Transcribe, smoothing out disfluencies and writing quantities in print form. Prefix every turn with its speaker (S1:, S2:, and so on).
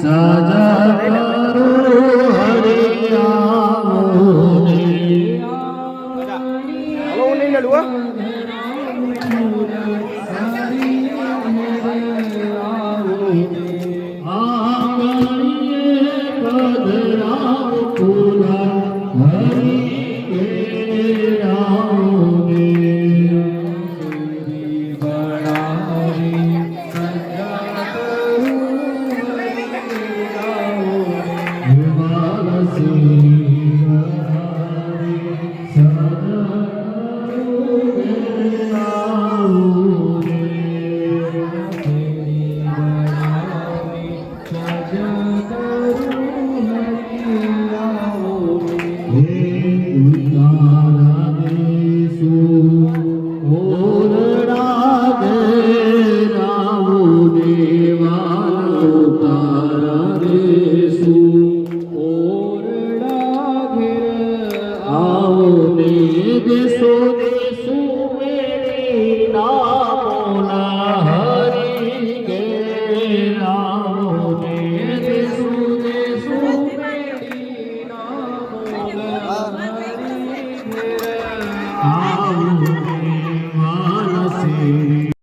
S1: સજા કરો હરે આવો ને
S2: હલો નહીં નડવા દેશો દેશો મેરી નામોના હરી કે આવો ને દેશો દેશો મેરી નામોના હરી કે આવો